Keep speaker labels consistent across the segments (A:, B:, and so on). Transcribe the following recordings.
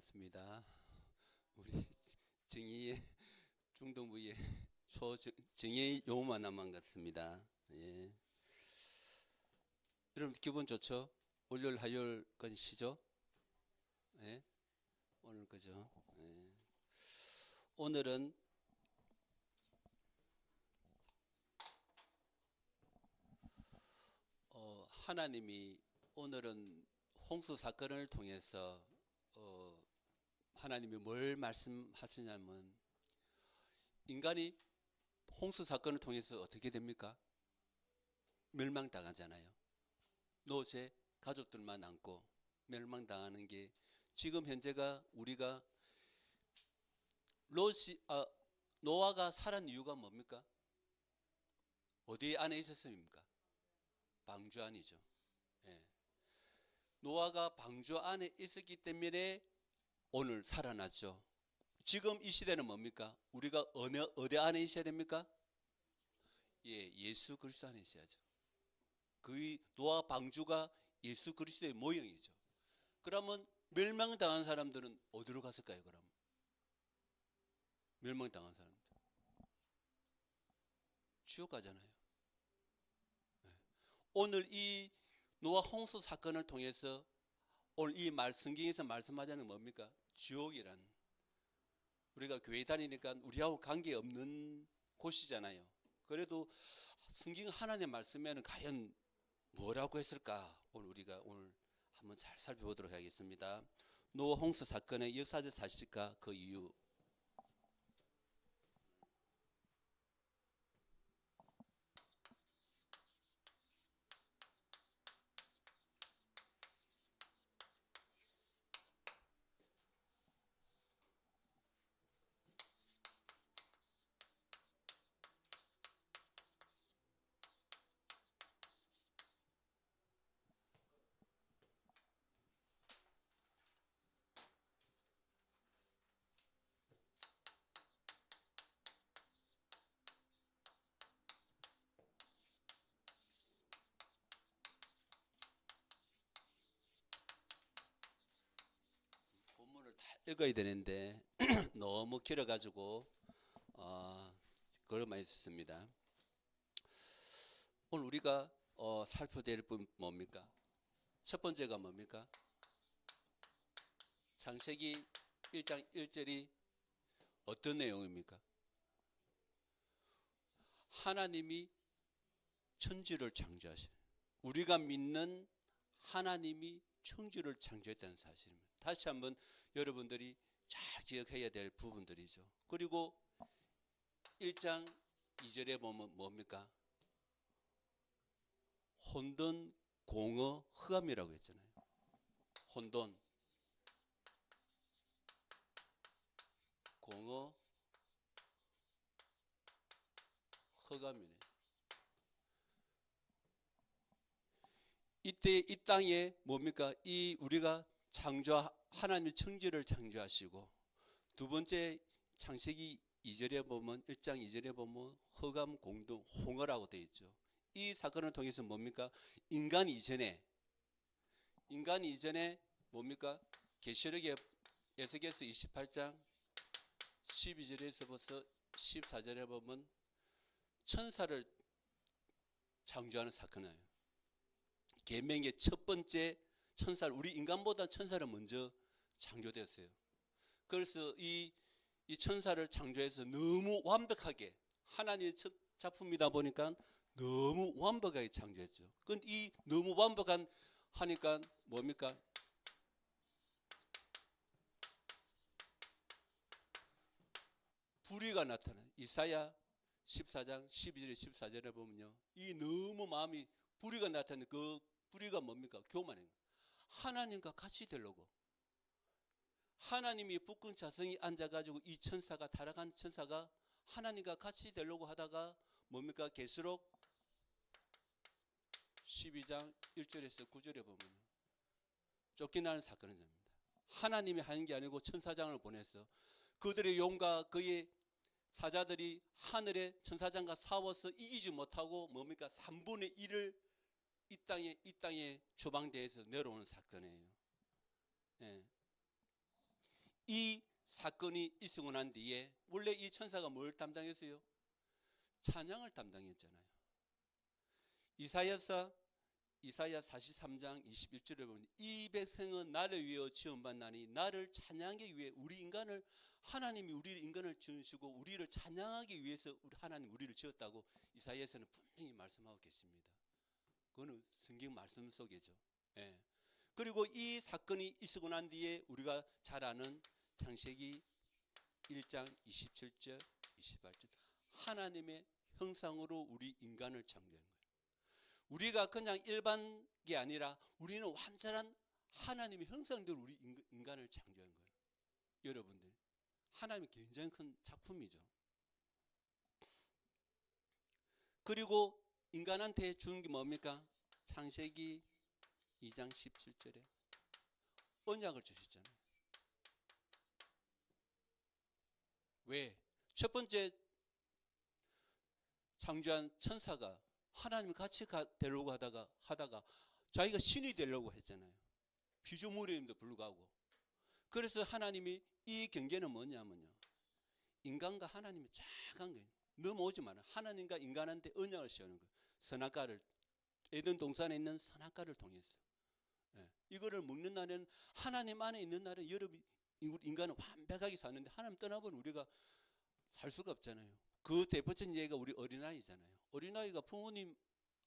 A: 반갑습니다. 우리 정의의 중동부의 정의의 용어만 남은 것 같습니다. 예. 여러분 기분 좋죠? 월요일 화요일까지 쉬죠? 예? 오늘 그죠? 예. 오늘은 하나님이 오늘은 홍수 사건을 통해서 하나님이 뭘 말씀하시냐면 인간이 홍수 사건을 통해서 어떻게 됩니까? 멸망당하잖아요. 노제 가족들만 남고 멸망당하는 게 지금 현재가 우리가 노아가 살은 이유가 뭡니까? 어디 안에 있었습니까? 방주 안이죠. 예. 노아가 방주 안에 있었기 때문에 오늘 살아났죠. 지금 이 시대는 뭡니까? 우리가 어디 안에 있어야 됩니까? 예, 예수 그리스도 안에 있어야죠. 그 노아 방주가 예수 그리스도의 모형이죠. 그러면 멸망당한 사람들은 어디로 갔을까요? 그럼 멸망당한 사람들 지옥 가잖아요. 오늘 이 노아 홍수 사건을 통해서 오늘 이 성경에서 말씀하자는 뭡니까? 지옥이란 우리가 교회 다니니까 우리하고 관계없는 곳이잖아요. 그래도 성경 하나님의 말씀에는 과연 뭐라고 했을까? 우리가 오늘 한번 잘 살펴보도록 하겠습니다. 노아 홍수 사건의 역사적 사실과 그 이유. 본문을 다 읽어야 되는데 너무 길어가지고 그것만 있었습니다. 오늘 우리가 살펴될 분 뭡니까? 첫 번째가 뭡니까? 창세기 1장 1절이 어떤 내용입니까? 하나님이 천지를 창조하셔요. 우리가 믿는 하나님이 천지를 창조했다는 사실입니다. 다시 한번 여러분들이 잘 기억해야 될 부분들이죠. 그리고 1장 2절에 보면 뭡니까? 혼돈, 공허, 흑암이라고 했잖아요. 혼돈, 공허, 흑암이네. 이때 이 땅에 뭡니까? 이 우리가 하나님의 천지를 창조하시고 두 번째 창세기 2절에 보면 1장 2절에 보면 흑암, 공동, 홍어라고 되어 있죠. 이 사건을 통해서 뭡니까? 인간 이전에 뭡니까? 계시록의 에스겔서 28장 12절에서부터 14절에 보면 천사를 창조하는 사건이에요. 계명의 첫 번째 천사를 우리 인간보다 천사를 먼저 창조됐어요. 그래서 이 천사를 창조해서 너무 완벽하게 하나님의 첫 작품이다 보니까 너무 완벽하게 창조했죠. 근데 이 너무 완벽한 하니까 뭡니까? 불의가 나타나요. 이사야 14장 12절에 14절에 보면요. 이 너무 마음이 불의가 나타나는 그 불의가 뭡니까? 교만해요. 하나님과 같이 되려고. 하나님이 북극 자성이 앉아가지고 이 천사가 타락한 천사가 하나님과 같이 되려고 하다가 뭡니까? 계시록 12장 1절에서 9절에 보면 쫓겨나는 사건이 됩니다. 하나님이 하는 게 아니고 천사장을 보내서 그들의 용과 그의 사자들이 하늘의 천사장과 싸워서 이기지 못하고 뭡니까? 3분의 1을 이 땅의 주방대에서 내려오는 사건이에요. 예. 이 사건이 있고 난 뒤에 원래 이 천사가 뭘 담당했어요? 찬양을 담당했잖아요. 이사야 43장 21절에 보면 이 백성은 나를 위하여 지음받나니 나를 찬양하기 위해 우리 인간을 하나님이 우리 인간을 지으시고 우리를 찬양하기 위해서 하나님 우리를 지었다고 이사야에서는 분명히 말씀하고 계십니다. 그거는 성경 말씀 속이죠. 예. 그리고 이 사건이 있고 난 뒤에 우리가 잘 아는 창세기 1장 27절 28절 하나님의 형상으로 우리 인간을 창조한 거예요. 우리가 그냥 일반이 아니라 우리는 완전한 하나님의 형상대로 우리 인간을 창조한 거예요. 여러분들 하나님이 굉장히 큰 작품이죠. 그리고 인간한테 주는 게 뭡니까? 창세기 2장 17절에 언약을 주셨잖아요. 왜? 첫 번째 창조한 천사가 하나님이 같이 되려고 하다가 자기가 신이 되려고 했잖아요. 피조물임에도 불구하고. 그래서 하나님이 이 경계는 뭐냐면요. 인간과 하나님이 작은 거예요. 넘어오지 마라. 하나님과 인간한테 언약을 세우는 거예요. 선악과를 에덴 동산에 있는 선악과를 통해서. 예. 이거를 먹는 날에는 하나님 안에 있는 날은 여러분 인간은 완벽하게 사는데 하나님 떠나버리면 우리가 살 수가 없잖아요. 그 대표적인 예가 우리 어린아이잖아요. 어린아이가 부모님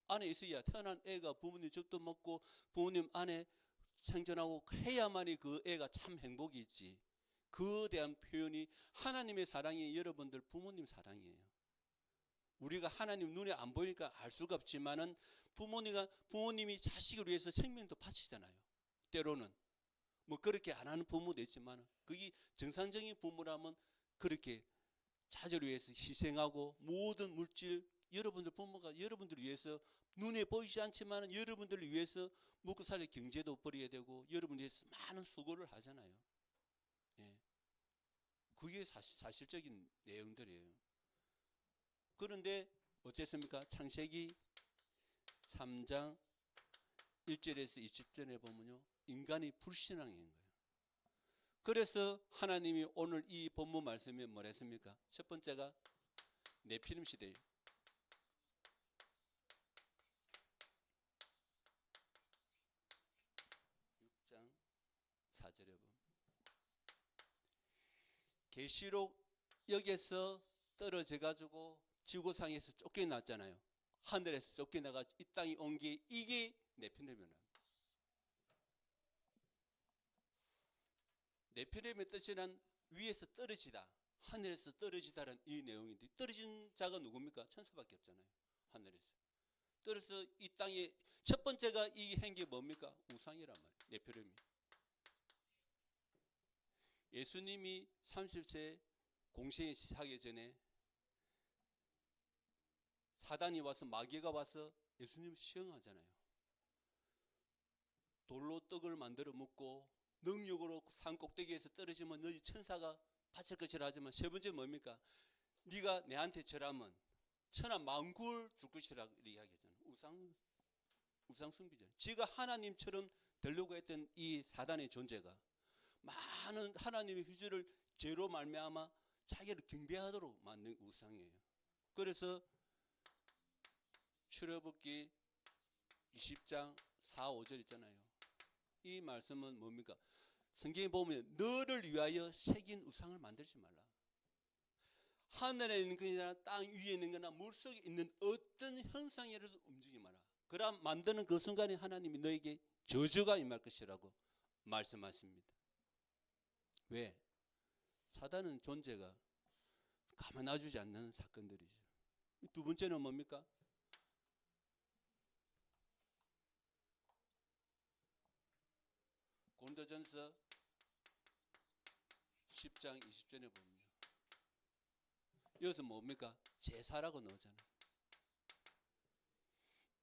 A: 안에 있어야 태어난 애가 부모님 젖도 먹고 부모님 안에 생존하고 해야만이 그 애가 참 행복이 있지. 그에 대한 표현이 하나님의 사랑이 여러분들 부모님 사랑이에요. 우리가 하나님 눈에 안 보이니까 알 수가 없지만은 부모님이 자식을 위해서 생명도 바치잖아요. 때로는 뭐 그렇게 안 하는 부모도 있지만 그게 정상적인 부모라면 그렇게 자녀를 위해서 희생하고 모든 물질 여러분들 부모가 여러분들을 위해서 눈에 보이지 않지만 여러분들을 위해서 먹고 살 경제도 버려야 되고 여러분을 위해서 많은 수고를 하잖아요. 예. 그게 사실적인 내용들이에요. 그런데 어쨌습니까? 창세기 3장 1절에서 20절에 보면요. 인간이 불신앙인 거예요. 그래서 하나님이 오늘 이 본문 말씀에 뭐라 했습니까? 첫 번째가 네피림 시대예요. 6장 4절에 보면 계시록 여기에서 떨어져 가지고 지구상에서 쫓겨났잖아요. 하늘에서 쫓겨나가 이 땅에 온 게 이게 네피림이라는 네피림의 뜻이란 위에서 떨어지다, 하늘에서 떨어지다라는 이 내용인데 떨어진 자가 누굽니까? 천사밖에 없잖아요. 하늘에서 떨어서 이 땅에 첫 번째가 이 행기 뭡니까? 우상이란 말이에요. 네피림이. 예수님이 30세 공생에 하기 전에 사단이 와서 마귀가 와서 예수님을 시험하잖아요. 돌로 떡을 만들어 먹고 능력으로 산 꼭대기에서 떨어지면 너희 천사가 바칠 것이라 하지만 세 번째 뭡니까? 네가 내한테 절하면 천하 만국을 줄 것이라 이야기하잖아요. 우상 숭배잖아요. 지가 하나님처럼 되려고 했던 이 사단의 존재가 많은 하나님의 휘주를 죄로 말미암아 자기를 경배하도록 만든 우상이에요. 그래서 출애굽기 20장 4, 5절 있잖아요. 이 말씀은 뭡니까? 성경에 보면 너를 위하여 새긴 우상을 만들지 말라. 하늘에 있는 거나 땅 위에 있는 거나 물속에 있는 어떤 형상이라도 움직이지 마라. 그럼 만드는 그 순간에 하나님이 너에게 저주가 임할 것이라고 말씀하십니다. 왜? 사단은 존재가 가만 놔주지 않는 사건들이죠. 두 번째는 뭡니까? 고린도전서 10장 20절에 보면 여기서 뭡니까? 제사라고 나오잖아요.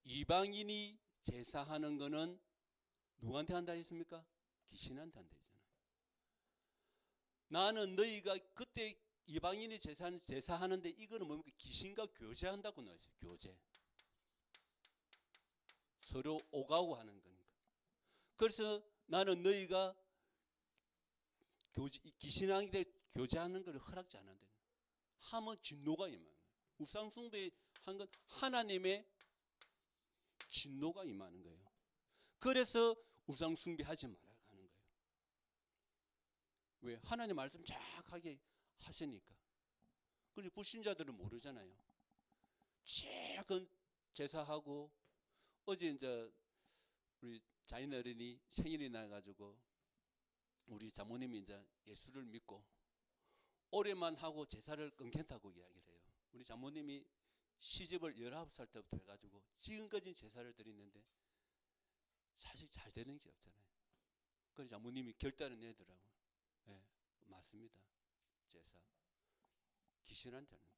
A: 이방인이 제사하는 거는 누구한테 한다 했습니까? 귀신한테 한다 했잖아요. 나는 너희가 그때 이방인이 제사하는데 이거는 뭡니까? 귀신과 교제한다고 나왔어요. 교제. 서로 오가고 하는 거니까. 그래서 나는 너희가 귀신에게 교제하는 것을 허락지 않았는데 하면 진노가 임하는 거예요. 우상 숭배한 건 하나님의 진노가 임하는 거예요. 그래서 우상 숭배하지 말아야 하는 거예요. 왜? 하나님 말씀 정확하게 하시니까. 그리고 불신자들은 모르잖아요. 제일 큰 제사하고 어제 이제 우리 자인 어른이 생일이 나가지고 우리 자모님이 이제 예수를 믿고 오래만 하고 제사를 끊겠다고 이야기를 해요. 우리 자모님이 시집을 19살 때부터 해가지고 지금까지 제사를 드리는데 사실 잘 되는 게 없잖아요. 그래서 자모님이 결단을 내더라고요. 네, 맞습니다. 제사. 귀신한테 하는 거예요.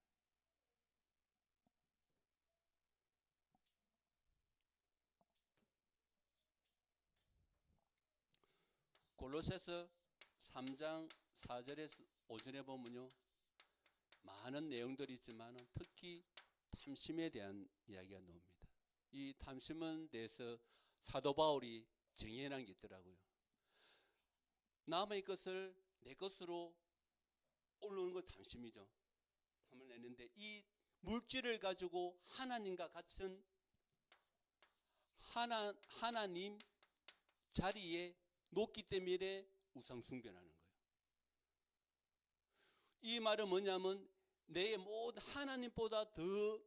A: 골로새서 3장 4절에서 5절에 보면요. 많은 내용들이 있지만 특히 탐심에 대한 이야기가 나옵니다. 이 탐심은 대해서 사도 바울이 정의해놓은 게 있더라고요. 남의 것을 내 것으로 올라오는 건 탐심이죠. 탐을 내는데 이 물질을 가지고 하나님과 같은 하나님 자리에 놓기 때문에 우상 숭배하는 거예요. 이 말은 뭐냐면 내 모든 하나님보다 더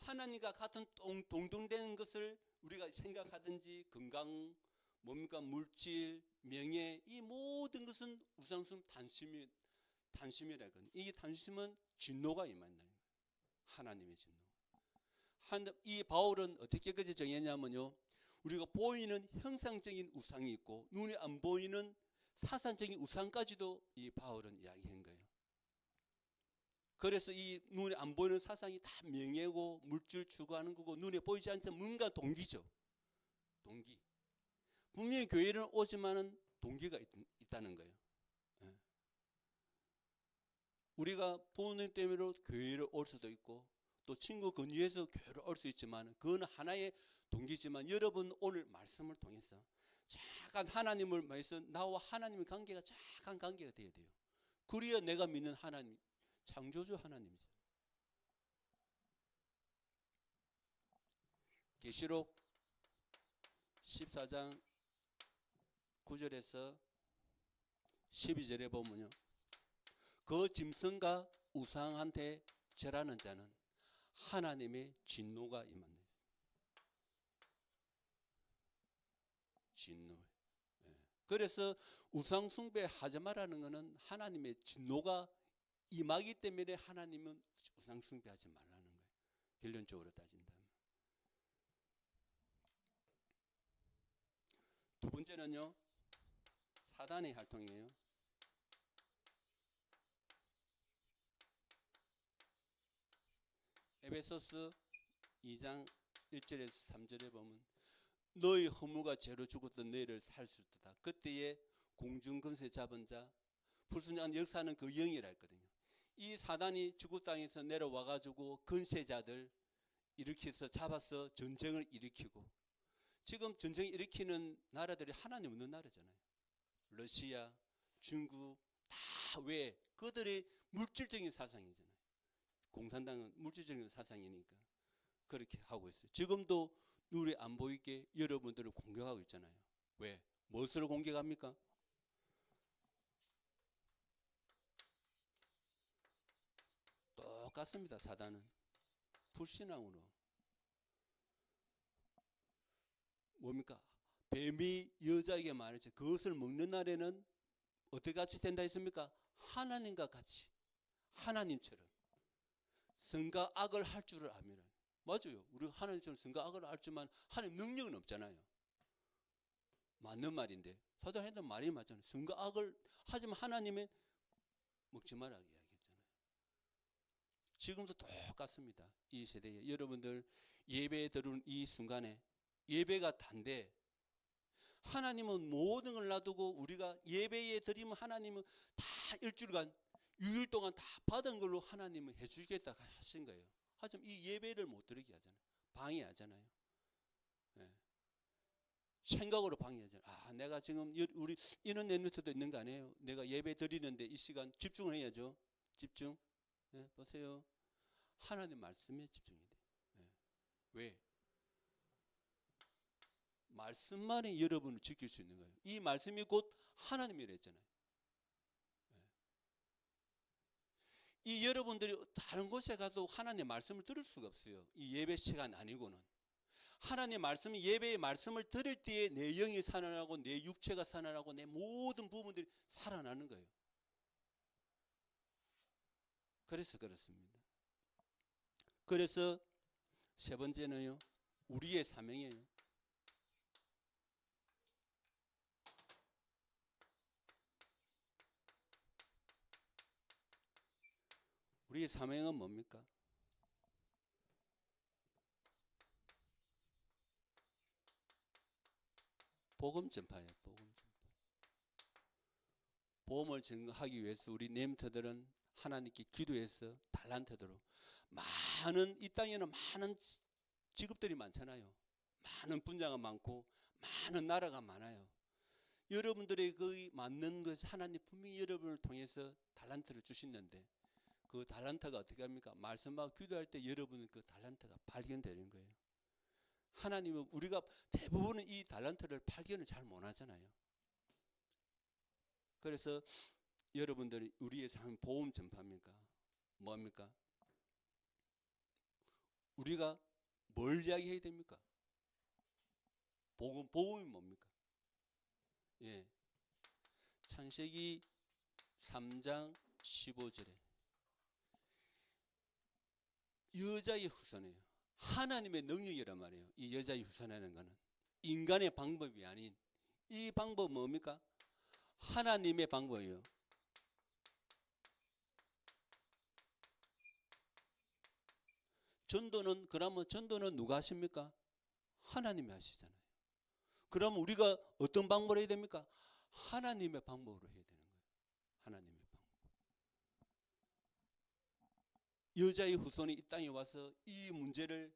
A: 하나님과 같은 동등된 것을 우리가 생각하든지 건강, 뭡니까 물질, 명예 이 모든 것은 우상숭 탐심이라거든요. 이 탐심은 진노가 임한다는 거예요. 하나님의 진노. 이 바울은 어떻게까지 정했냐면요. 우리가 보이는 형상적인 우상이 있고 눈에 안 보이는 사상적인 우상까지도 이 바울은 이야기한 거예요. 그래서 이 눈에 안 보이는 사상이 다 명예고 물질 추구하는 거고 눈에 보이지 않지만 뭔가 동기죠. 동기. 분명히 교회는 오지만은 동기가 있다는 거예요. 예. 우리가 부모님 때문에 교회를 올 수도 있고 또 친구 근처에서 교회를 올 수 있지만 그건 하나의 동기지만 여러분 오늘 말씀을 통해서 잠깐 하나님을 위해서 나와 하나님의 관계가 잠깐 관계가 돼야 돼요. 그래야 내가 믿는 하나님 창조주 하나님이죠. 계시록 14장 9절에서 12절에 보면요. 그 짐승과 우상한테 절하는 자는 하나님의 진노가 임한다. 진노. 예. 그래서 우상 숭배하지 말라는 것은 하나님의 진노가 임하기 때문에 하나님은 우상 숭배하지 말라는 거예요. 결론적으로 따진다면. 두 번째는요. 사단의 활동이에요. 에베소서 2장 1절에서 3절에 보면 너희 허물과 죄로 죽었던 너희를 살수있다. 그때에 공중근세 잡은 자 불순종한 역사는 그 영이라 했거든요. 이 사단이 지구 땅에서 내려와 가지고 근세자들 일으켜서 잡아서 전쟁을 일으키고 지금 전쟁 일으키는 나라들이 하나님 없는 나라잖아요. 러시아, 중국 다 왜? 그들의 물질적인 사상이잖아요. 공산당은 물질적인 사상이니까 그렇게 하고 있어요. 지금도 눈에 안 보이게 여러분들을 공격하고 있잖아요. 왜? 무엇으로 공격합니까? 똑같습니다. 사단은 불신앙으로 뭡니까? 뱀이 여자에게 말했죠. 그것을 먹는 날에는 어떻게 같이 된다 했습니까? 하나님과 같이 하나님처럼 선과 악을 할 줄을 압니다. 맞아요. 우리 하나님처럼 선과 악을 할 줄만 하나님 능력은 없잖아요. 맞는 말인데 사단 했던 말이 맞잖아요. 선과 악을 하지만 하나님은 먹지 말라고 이야기했잖아요. 지금도 똑같습니다. 이 세대에 여러분들 예배에 들어오는 이 순간에 예배가 단데 하나님은 모든 걸 놔두고 우리가 예배에 드리면 하나님은 다 일주일간 6일 동안 다 받은 걸로 하나님은 해주겠다 하신 거예요. 하지만 이 예배를 못 드리게 하잖아요. 방해하잖아요. 네. 생각으로 방해하잖아요. 아, 내가 지금 우리 이런 내노트도 있는 거 아니에요? 내가 예배 드리는데 이 시간 집중을 해야죠. 집중. 예, 보세요. 하나님 말씀에 집중해야 돼요. 예. 왜? 말씀만이 여러분을 지킬 수 있는 거예요. 이 말씀이 곧 하나님이라 했잖아요. 예. 이 여러분들이 다른 곳에 가도 하나님의 말씀을 들을 수가 없어요. 이 예배 시간 아니고는. 하나님의 말씀이 예배의 말씀을 들을 때에 내 영이 살아나고 내 육체가 살아나고 내 모든 부분들이 살아나는 거예요. 그래서 그렇습니다. 그래서 세 번째는요, 우리의 사명이에요. 우리의 사명은 뭡니까? 복음 전파예요. 복음 전파. 복음을 전하기 위해서 우리 렘넌트들은 하나님께 기도해서 달란트대로 많은, 이 땅에는 많은 직업들이 많잖아요. 많은 분야가 많고 많은 나라가 많아요. 여러분들의 그 맞는 것, 하나님 분명히 여러분을 통해서 달란트를 주시는데 그 달란트가 어떻게 합니까? 말씀하고 기도할 때 여러분은 그 달란트가 발견되는 거예요. 하나님은, 우리가 대부분은 이 달란트를 발견을 잘 못하잖아요. 그래서 여러분들이 우리의 삶 복음 전파입니까? 뭡니까? 우리가 뭘 이야기해야 됩니까? 복음이 뭡니까? 예. 창세기 3장 15절에 여자의 후손이에요. 하나님의 능력이란 말이에요. 이 여자의 후손이라는 것은 인간의 방법이 아닌, 이 방법은 뭡니까? 하나님의 방법이에요. 전도는, 그러면 전도는 누가 하십니까? 하나님이 하시잖아요. 그럼 우리가 어떤 방법으로 해야 됩니까? 하나님의 방법으로 해야 되는 거예요. 하나님의 방법. 여자의 후손이 이 땅에 와서 이 문제를,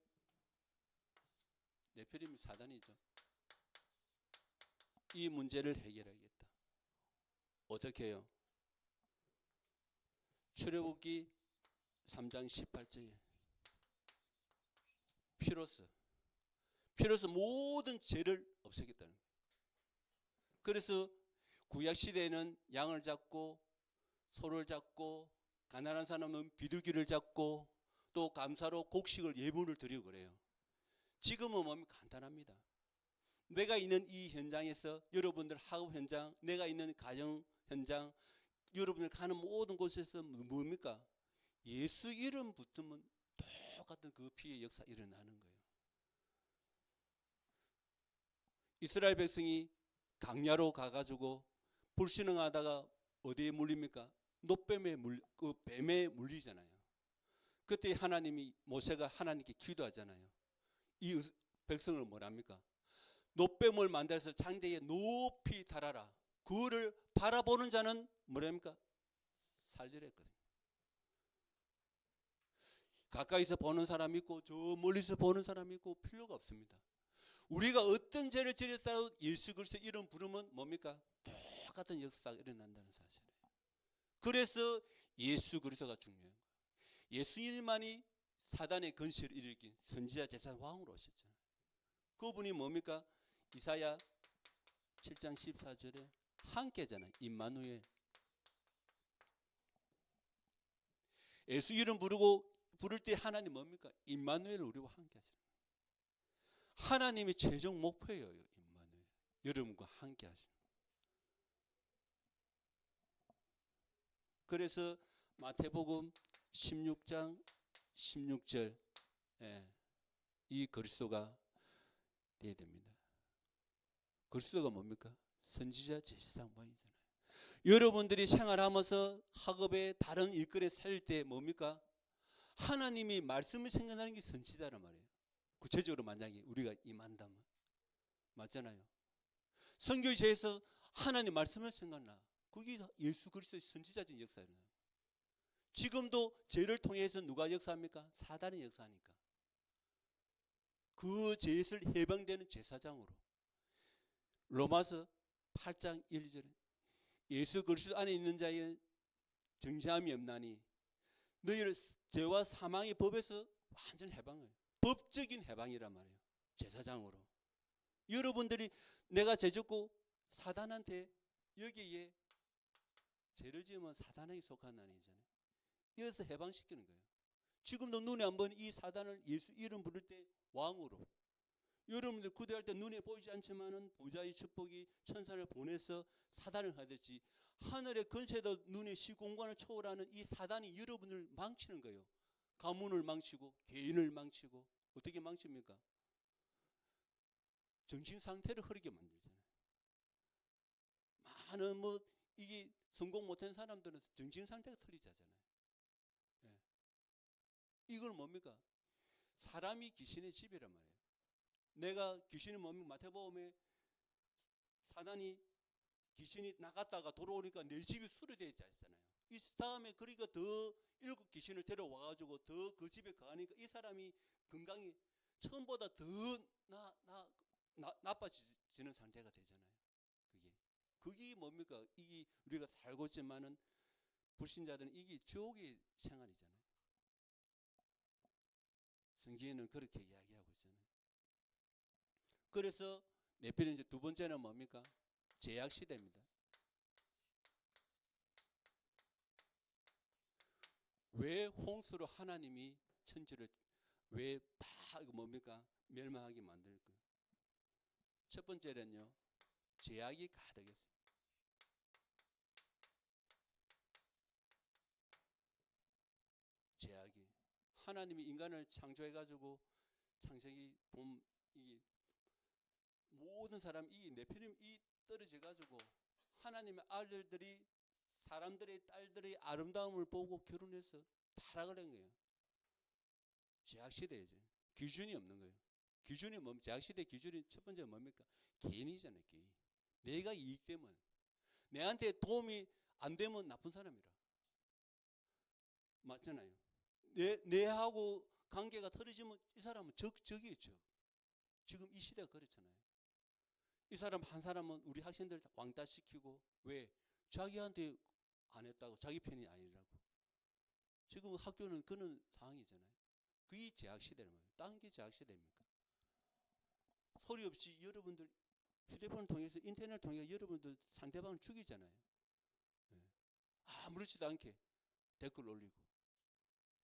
A: 네피림이 사단이죠. 이 문제를 해결하겠다. 어떻게 해요? 출애굽기 3장 18절에 피로써 모든 죄를 없애겠다는 거예요. 그래서 구약시대에는 양을 잡고 소를 잡고 가난한 사람은 비둘기를 잡고 또 감사로 곡식을 예물을 드리고 그래요. 지금은 뭡니까? 간단합니다. 내가 있는 이 현장에서, 여러분들 학업 현장, 내가 있는 가정 현장, 여러분들 가는 모든 곳에서 뭡니까? 예수 이름 붙으면 똑같은 그 피의 역사 일어나는 거예요. 이스라엘 백성이 강야로 가가지고 불신앙하다가 어디에 물립니까? 그 뱀에 물리잖아요. 그때 하나님이, 모세가 하나님께 기도하잖아요. 이 백성을 뭐랍니까? 놋뱀을 만들어서 장대에 높이 달아라. 그거를 바라보는 자는 뭐랍니까? 살리랬거든요. 가까이서 보는 사람이 있고 저 멀리서 보는 사람이 있고 필요가 없습니다. 우리가 어떤 죄를 지었다고 예수 그리스도 이름 부르면 뭡니까? 똑같은 역사가 일어난다는 사실이에요. 그래서 예수 그리스도가 중요한 거예요. 예수님만이 사단의 건실을 일으킨 선지자 제사 왕으로 오셨잖아요. 그분이 뭡니까? 이사야 7장 14절에 함께잖아요. 임마누엘. 예수 이름 부를 때 하나님 뭡니까? 임마누엘, 우리와 함께 하시는 거예요. 하나님의 최종 목표예요. 임마누엘. 여러분과 함께 하시는 거예요. 그래서 마태복음 16장 16절, 이 그리스도가 돼야 됩니다. 그리스도가 뭡니까? 선지자 제사장반이잖아요. 여러분들이 생활하면서 학업에 다른 일거리에 살릴 때 뭡니까? 하나님이 말씀을 생각하는 게 선지자란 말이에요. 구체적으로 만약에 우리가 임한다면. 맞잖아요. 선교지에서 하나님 말씀을 생각나. 그게 예수 그리스도의 선지자적인 역사예요. 지금도 죄를 통해서 누가 역사합니까? 사단이 역사하니까. 그 죄에서 해방되는 제사장으로. 로마서 8장 1절에 예수 그리스도 안에 있는 자의 정죄함이 없나니 너희를 죄와 사망의 법에서 완전 해방해요. 법적인 해방이란 말이에요. 제사장으로. 여러분들이 내가 죄졌고 사단한테 여기에 죄를 지으면 사단에게 속한 아니잖아요. 이어서 해방시키는 거예요. 지금도 눈에 한번 이 사단을 예수 이름 부를 때 왕으로, 여러분들 구대할 때 눈에 보이지 않지만은 보좌의 축복이 천사를 보내서 사단을 하듯이 하늘의 근세도 눈의 시공간을 초월하는 이 사단이 여러분을 망치는 거예요. 가문을 망치고 개인을 망치고 어떻게 망칩니까? 정신 상태를 흐리게 만들잖아요. 많은 이게 성공 못한 사람들은 정신 상태가 틀리잖아요. 예. 이걸 뭡니까? 사람이 귀신의 집이란 말이에요. 내가 귀신이 뭡니까? 마태복음에 사단이 귀신이 나갔다가 돌아오니까 내 집이 수리되어 있잖아요. 이 다음에 그러니까 더 7 귀신을 데려와가지고 더 그 집에 가니까 이 사람이 건강이 처음보다 더 나빠지는 상태가 되잖아요. 그게 뭡니까? 이게 우리가 살고 있지만은 불신자들은 이게 지옥의 생활이잖아요. 성경에는 그렇게 이야기하고 있잖아요. 그래서 네피림 이제 두 번째는 뭡니까? 제약 시대입니다. 왜 홍수로 하나님이 천지를 왜 다 뭡니까? 멸망하게 만들까? 첫 번째는요. 제약이 가득했어요. 제약이. 하나님이 인간을 창조해가지고 창세기 봄 이 모든 사람 이 네피림 이 떨어져가지고 하나님의 아들들이 사람들의 딸들의 아름다움을 보고 결혼해서 타락을 한 거예요. 제약시대죠. 기준이 없는 거예요. 기준이 뭡니까? 제약시대 기준이 첫 번째가 뭡니까? 개인이잖아요. 개인. 내가 이익되면 내한테 도움이 안 되면 나쁜 사람이라. 맞잖아요. 내하고 관계가 틀어지면 이 사람은 적이죠. 지금 이 시대가 그렇잖아요. 이 사람 한 사람은 우리 학생들 왕따시키고 왜? 자기한테 안 했다고 자기 편이 아니라고. 지금 학교는 그런 상황이잖아요. 그게 제약시대란 말이에요. 딴 게 제약시대입니까? 소리 없이 여러분들 휴대폰을 통해서 인터넷을 통해서 여러분들 상대방을 죽이잖아요. 네. 아무렇지도 않게 댓글 올리고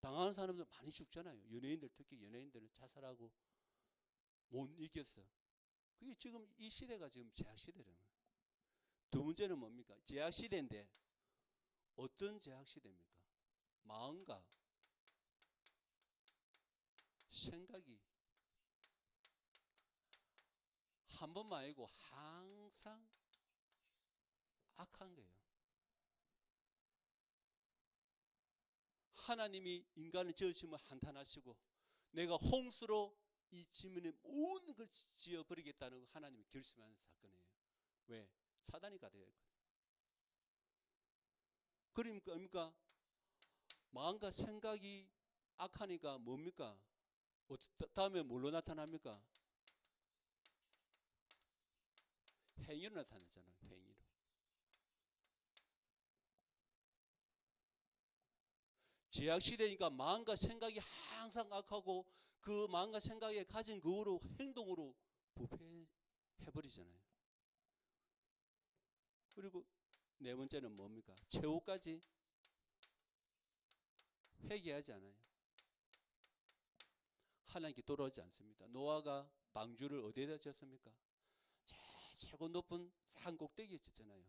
A: 당하는 사람들 많이 죽잖아요. 연예인들 특히 연예인들은 자살하고 못 이겼어. 그게 지금 이 시대가 지금 제약시대라는 거예요. 두 번째는 뭡니까? 제약시대인데 어떤 제약시대입니까? 마음과 생각이 한 번만 아니고 항상 악한 거예요. 하나님이 인간을 지으시면 한탄하시고 내가 홍수로 이 지면의 모든 걸 지어버리겠다는 거 하나님이 결심하는 사건이에요. 왜? 사단이 가득했거든요. 그러니까 마음과 생각이 악하니까 뭡니까? 다음에 뭘로 나타납니까? 행위로 나타나잖아요. 행위로. 제약시대니까 마음과 생각이 항상 악하고 그 마음과 생각에 가진 그로 행동으로 부패해버리잖아요. 그리고 네 번째는 뭡니까? 최후까지 회개하지 않아요. 하나님께 돌아오지 않습니다. 노아가 방주를 어디에다 지었습니까? 최고 높은 산 꼭대기에 짓잖아요.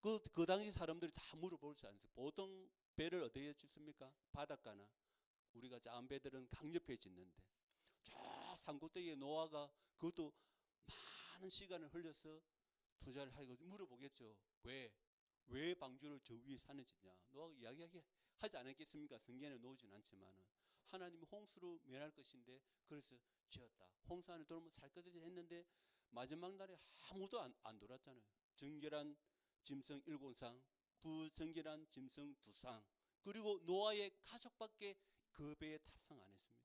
A: 그 당시 사람들이 다 물어보지 않습니까? 보통 배를 어디에 짓습니까? 바닷가나 우리가 작은 배들은 강 옆에 짓는데 저 산 꼭대기에 노아가 그것도 많은 시간을 흘려서 투자를 하고 물어보겠죠. 왜 방주를 저 위에 산에 짓냐? 노아가 이야기하지 않았겠습니까? 성경에 놓지는 않지만은 하나님이 홍수로 멸할 것인데 그래서 지었다. 홍수 안에 들어오면 살 것이지 했는데 마지막 날에 아무도 안 돌았잖아요. 정결한 짐승 7상, 부정결한 짐승 2상, 그리고 노아의 가족밖에 그 배에 탑승 안 했습니다.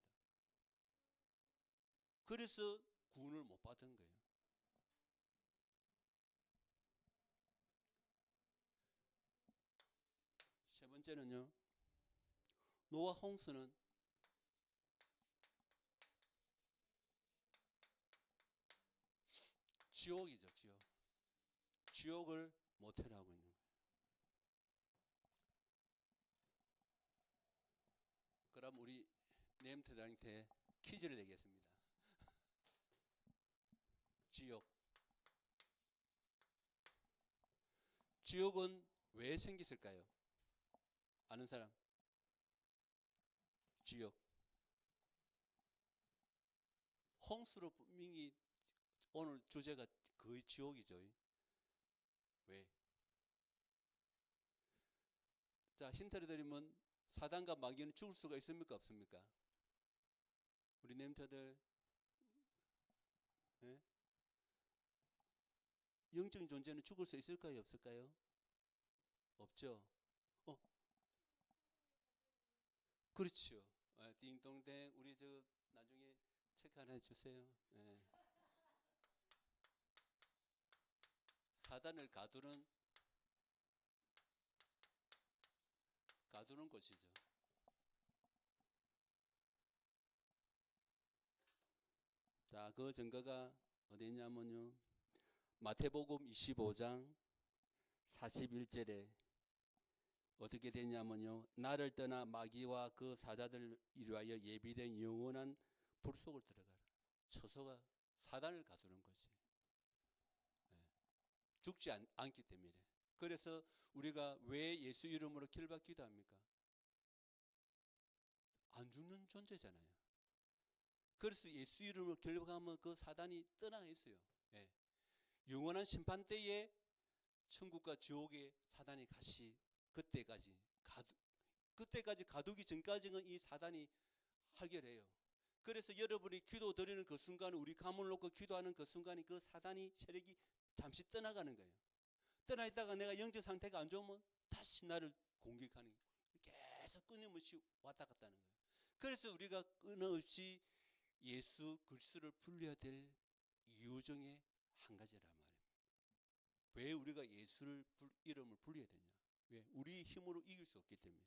A: 그래서 구원을 못 받은 거예요. 번째는요. 노아 홍수는 지옥이죠. 지옥을 모태로 하고 있는 거예요. 그럼 우리 네임트장한테 퀴즈를 내겠습니다. 지옥은 왜 생겼을까요? 아는 사람? 지옥. 홍수로 분명히 오늘 주제가 거의 지옥이죠. 왜? 자, 힌트를 드리면 사단과 마귀는 죽을 수가 있습니까? 없습니까? 우리 nem터들 네? 영적인 존재는 죽을 수 있을까요? 없을까요? 없죠. 그렇죠. 띵동댕 우리 저 나중에 책 하나 주세요. 네. 사단을 가두는 것이죠. 자, 그 증거가 어디 있냐면요. 마태복음 25장 41절에 어떻게 되냐면요. 나를 떠나 마귀와 그 사자들 이루하여 예비된 영원한 불 속을 들어가라. 처소가 사단을 가두는 거지. 죽지 않기 때문에. 그래서 우리가 왜 예수 이름으로 길받기도 합니까? 안 죽는 존재잖아요. 그래서 예수 이름으로 길받가면 그 사단이 떠나 있어요. 예. 영원한 심판 때에 천국과 지옥에 사단이 같이 그때까지 가두기 전까지는 이 사단이 할결해요. 그래서 여러분이 기도 드리는 그 순간, 우리 가문을 놓고 기도하는 그 순간이 그 사단이 세력이 잠시 떠나가는 거예요. 떠나 있다가 내가 영적 상태가 안 좋으면 다시 나를 공격하는 거예요. 계속 끊임없이 왔다 갔다 하는 거예요. 그래서 우리가 끊임없이 예수 그리스도를 불려야 될 이유 중에 한 가지란 말입니다. 왜 우리가 예수를 이름을 불려야 되냐? 왜? 우리 힘으로 이길 수 없기 때문에.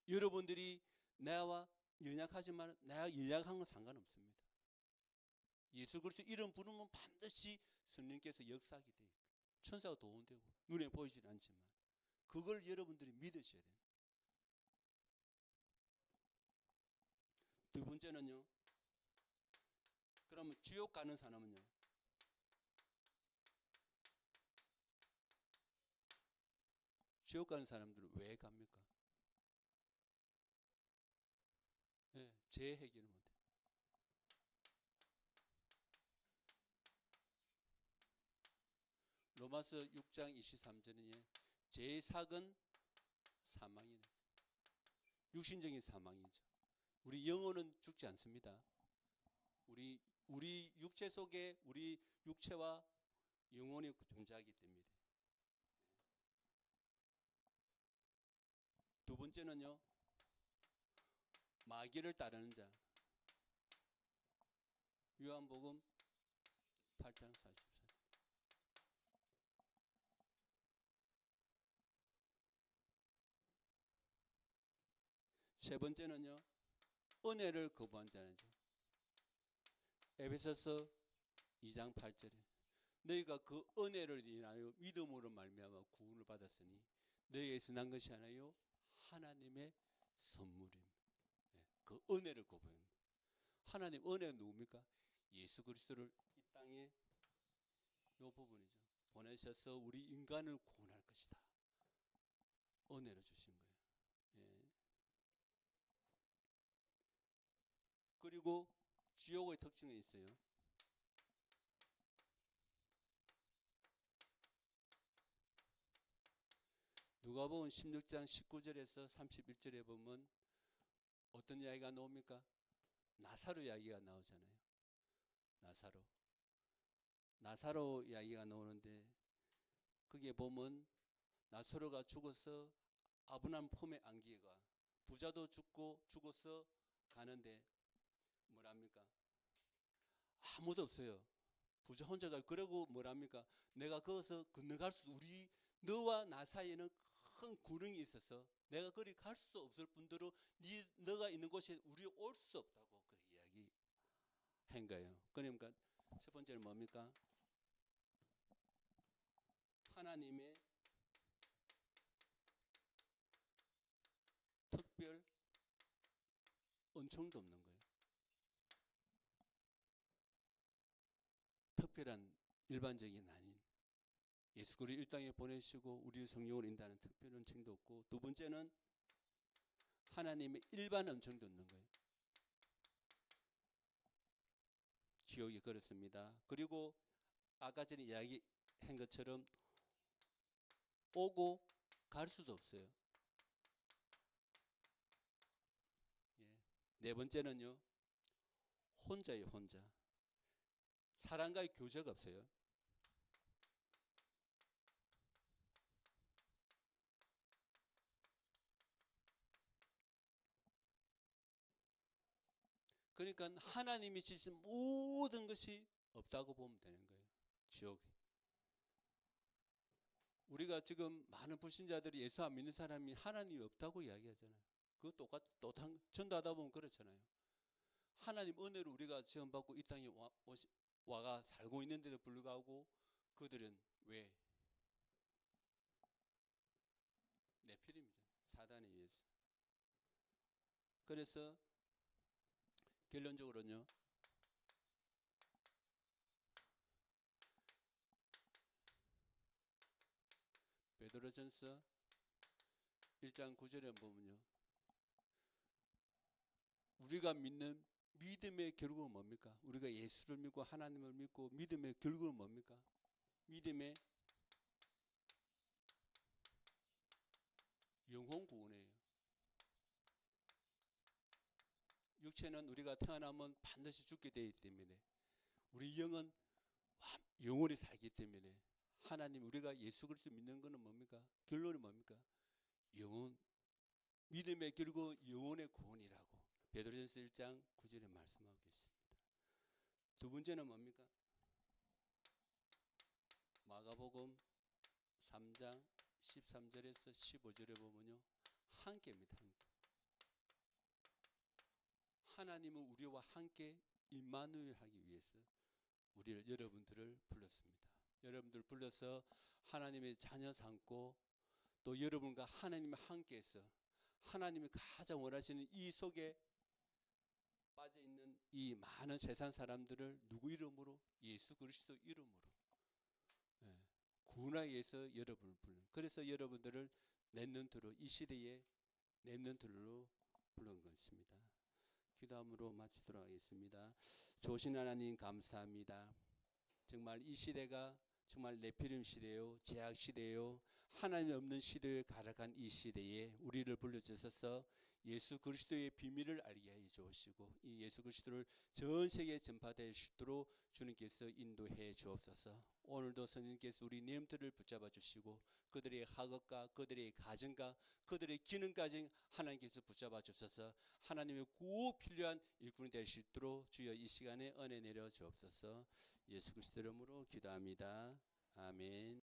A: 여러분들이 나와 연약하지만 내가 연약한 건 상관없습니다. 예수 그리스도 이름 부르면 반드시 성령께서 역사하게 돼 있고 천사가 도움되고 눈에 보이진 않지만 그걸 여러분들이 믿으셔야 돼요. 두 번째는요. 그러면 지옥 가는 사람은요. 지옥 가는 사람들은 왜 갑니까? 네, 제 해결을 못해. 로마서 6장 23절에 제 사건 사망이네. 육신적인 사망이죠. 우리 영혼은 죽지 않습니다. 우리 육체 속에 우리 육체와 영혼이 존재하기 때문에. 두 번째는요. 마귀를 따르는 자. 요한복음 8장 44절. 세 번째는요. 은혜를 거부한 자죠. 에베소서 2장 8절에 너희가 그 은혜를 인하여 믿음으로 말미암아 구원을 받았으니 너희에서 난 것이 아니요 하나님의 선물입니다. 그 은혜를 거부합니다. 하나님 은혜는 누굽니까? 예수 그리스도를 이 땅에 이 부분이죠. 보내셔서 우리 인간을 구원할 것이다. 은혜로 주신 거예요. 예. 그리고 지옥의 특징이 있어요. 누가복음 16장 19절에서 31절에 보면 어떤 이야기가 나옵니까? 나사로 이야기가 나오잖아요. 나사로 이야기가 나오는데 거기에 보면 나사로가 죽어서 아브라함 품에 안기가 부자도 죽어서 가는데 뭐랍니까? 아무도 없어요. 부자 혼자가. 그러고 뭐랍니까? 내가 거기서 건너갈 수, 너와 나 사이에는 큰 구릉이 있어서 내가 그리 갈 수 없을 뿐더러 너가 있는 곳에 우리 올 수 없다고 그 이야기한 거예요. 그러니까 첫 번째는 뭡니까? 하나님의 특별 은총도 없는 거예요. 특별한 일반적인 아닌 예수 그리스도 이 땅에 보내시고 우리를 성령으로 인도하는 특별 은총도 없고, 두 번째는 하나님의 일반 은총도 없는 거예요. 지옥이 그렇습니다. 그리고 아까 전에 이야기한 것처럼 오고 갈 수도 없어요. 네 번째는요, 혼자예요. 혼자. 사람과의 교제가 없어요. 그러니까 하나님이 지신 모든 것이 없다고 보면 되는 거예요. 지옥에. 우리가 지금 많은 불신자들이 예수 안 믿는 사람이 하나님이 없다고 이야기하잖아요. 그거 또 전도하다 보면 그렇잖아요. 하나님 은혜로 우리가 지원받고 이 땅에 와가 살고 있는데도 불구하고 그들은 왜? 네피림이죠. 사단에 의해서. 그래서 결론적으로는요, 베드로전서 1장 9절에 보면요, 우리가 믿는 믿음의 결국은 뭡니까? 우리가 예수를 믿고 하나님을 믿고 믿음의 결국은 뭡니까? 믿음의 영혼 구원이에요. 육체는 우리가 태어나면 반드시 죽게 되기 때문에 우리 영은 영원히 살기 때문에 하나님, 우리가 예수 그리스도 믿는 것은 뭡니까? 결론이 뭡니까? 영혼, 믿음의 결국 영혼의 구원이라고 베드로전서 1장 9절에 말씀하고 계십니다. 두 번째는 뭡니까? 마가복음 3장 13절에서 15절에 보면요, 함께입니다. 함께. 하나님은 우리와 함께 임마누엘 하기 위해서 여러분들을 불렀습니다. 여러분들 불러서 하나님의 자녀 삼고 또 여러분과 하나님이 함께해서 하나님이 가장 원하시는 이 속에 빠져있는 이 많은 세상 사람들을 누구 이름으로? 예수 그리스도 이름으로 구원하기 위해서 여러분을 불러. 그래서 여러분들을 렘넌트로, 이 시대에 렘넌트로 부른 것입니다. 기도함으로 마치도록 하겠습니다. 좋으신 하나님 감사합니다. 정말 이 시대가 정말 네피림 시대요, 제약 시대요, 하나님 없는 시대에 가득한 이 시대에 우리를 불러주셔서 예수 그리스도의 비밀을 알게 해 주시고 이 예수 그리스도를 전 세계에 전파될 수 있도록 주님께서 인도해 주옵소서. 오늘도 성령께서 우리 렘넌트를 붙잡아 주시고 그들의 학업과 그들의 가정과 그들의 기능까지 하나님께서 붙잡아 주셔서 하나님의 꼭 필요한 일꾼이 될 수 있도록 주여 이 시간에 은혜 내려 주옵소서. 예수 그리스도 이름으로 기도합니다. 아멘.